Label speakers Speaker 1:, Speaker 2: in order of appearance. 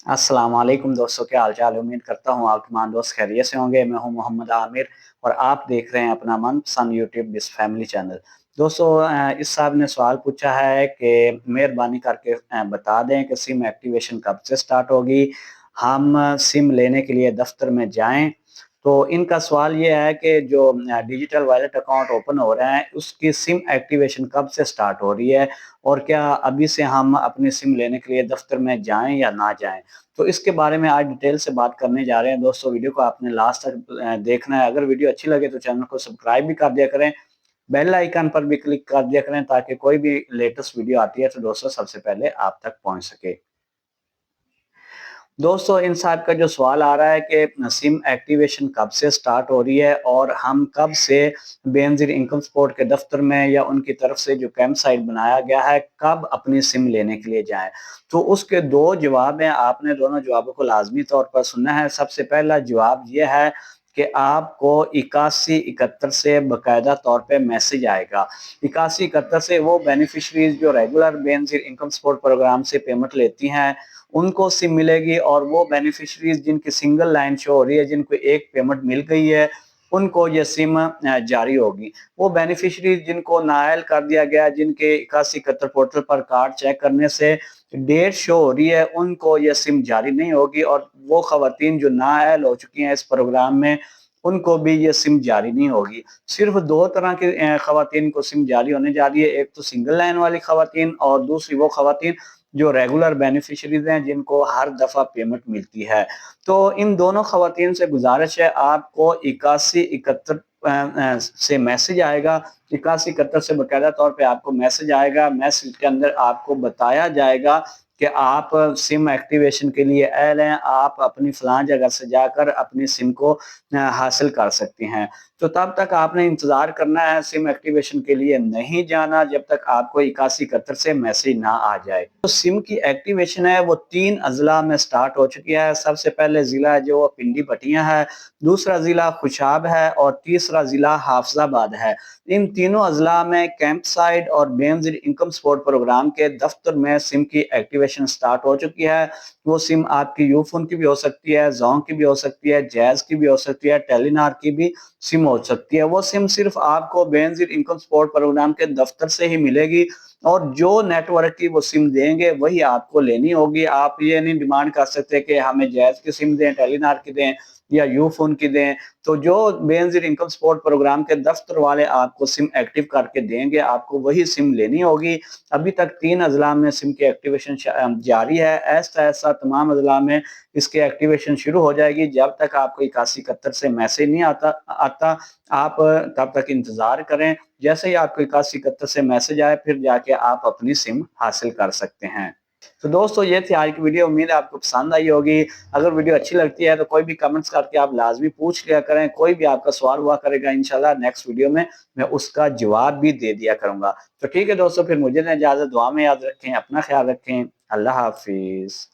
Speaker 1: अस्सलाम वालेकुम दोस्तों, क्या हाल चाल है। उम्मीद करता हूँ आप तमाम दोस्त खैरियत से होंगे। मैं हूँ मोहम्मद आमिर और आप देख रहे हैं अपना मनपसंद यूट्यूब बिस फैमिली चैनल। दोस्तों, इस साहब ने सवाल पूछा है कि मेहरबानी करके बता दें कि सिम एक्टिवेशन कब से स्टार्ट होगी, हम सिम लेने के लिए दफ्तर में जाएं। तो इनका सवाल ये है कि जो डिजिटल वॉलेट अकाउंट ओपन हो रहे हैं उसकी सिम एक्टिवेशन कब से स्टार्ट हो रही है, और क्या अभी से हम अपनी सिम लेने के लिए दफ्तर में जाएं या ना जाएं। तो इसके बारे में आज डिटेल से बात करने जा रहे हैं। दोस्तों, वीडियो को आपने लास्ट तक देखना है। अगर वीडियो अच्छी लगे तो चैनल को सब्सक्राइब भी कर दिया करें, बेल आइकन पर भी क्लिक कर दिया करें ताकि कोई भी लेटेस्ट वीडियो आती है तो दोस्तों सबसे पहले आप तक पहुंच सके। दोस्तों, इन साहब का जो सवाल आ रहा है कि सिम एक्टिवेशन कब से स्टार्ट हो रही है और हम कब से बेनजीर इनकम सपोर्ट के दफ्तर में या उनकी तरफ से जो कैंप साइट बनाया गया है कब अपनी सिम लेने के लिए जाएं। तो उसके दो जवाब हैं, आपने दोनों जवाबों को लाजमी तौर पर सुनना है। सबसे पहला जवाब यह है कि आपको 8171 से बाकायदा तौर पे मैसेज आएगा। 8171 से वो बेनिफिशरीज जो regular Benazir income support programme से पेमेंट लेती हैं उनको सिम मिलेगी, और वो बेनिफिशरीज जिनकी सिंगल लाइन शो हो रही है, जिनको एक पेमेंट मिल गई है, उनको ये सिम जारी होगी। वो बेनिफिशरीज जिनको नायल कर दिया गया, जिनके 8171 पोर्टल पर कार्ड चेक करने से डेट शो हो रही है, उनको ये सिम जारी नहीं होगी। और वो खवातीन जो नायल हो चुकी हैं इस प्रोग्राम में, उनको भी ये सिम जारी नहीं होगी। सिर्फ दो तरह की खवातीन को सिम जारी होने जा रही है, एक तो सिंगल लाइन वाली खवातीन और दूसरी वो खवातीन जो रेगुलर बेनिफिशरीज हैं जिनको हर दफा पेमेंट मिलती है। तो इन दोनों खवातीन से गुजारिश है, आपको 8171 से मैसेज आएगा। 8171 से बाकायदा तौर पे आपको मैसेज आएगा। मैसेज के अंदर आपको बताया जाएगा कि आप सिम एक्टिवेशन के लिए अहल हैं, आप अपनी फलां जगह से जाकर अपनी सिम को हासिल कर सकते हैं। तो तब तक आपने इंतजार करना है, सिम एक्टिवेशन के लिए नहीं जाना जब तक आपको 8171 से मैसेज ना आ जाए। तो सिम की एक्टिवेशन है वो 3 अजला में स्टार्ट हो चुकी है। सबसे पहले जिला जो पिंडी पटियां है, दूसरा जिला खुशाब है और तीसरा जिला हाफजाबाद है। इन तीनों अजला में कैंप साइट और बेनजीर इनकम सपोर्ट प्रोग्राम के दफ्तर में सिम की एक्टिवेशन स्टार्ट हो चुकी है। वो सिम आपकी यूफोन की भी हो सकती है, जोंग की भी हो सकती है, जैज की भी हो सकती है, टेलीनार की भी सिम हो सकती है। वो सिम सिर्फ आपको बेनजीर इनकम सपोर्ट प्रोग्राम के दफ्तर से ही मिलेगी, और जो नेटवर्क की वो सिम देंगे वही आपको लेनी होगी। आप ये नहीं डिमांड कर सकते कि हमें जैज की सिम दें, टेलीनार की दें या यूफोन की दें। तो जो बेनजीर इनकम सपोर्ट प्रोग्राम के दफ्तर वाले आपको सिम एक्टिव करके देंगे, आपको वही सिम लेनी होगी। अभी तक 3 अजला में सिम की एक्टिवेशन जारी है। ऐसा ऐसा तमाम अजला में इसकी एक्टिवेशन शुरू हो जाएगी। जब तक आपको 8171 से मैसेज नहीं आता आप तब तक इंतजार करें। जैसे ही आपको 8171 से मैसेज आए फिर जाके आप अपनी सिम हासिल कर सकते हैं। तो दोस्तों, ये थी आज की वीडियो। उम्मीद है आपको पसंद आई होगी। अगर वीडियो अच्छी लगती है तो कोई भी कमेंट्स करके आप लाजमी पूछ लिया करें। कोई भी आपका सवाल हुआ करेगा, इंशाल्लाह नेक्स्ट वीडियो में मैं उसका जवाब भी दे दिया करूंगा। तो ठीक है दोस्तों, फिर मुझे ना इजाजत, दुआ में याद रखें, अपना ख्याल रखें। अल्लाह हाफिज।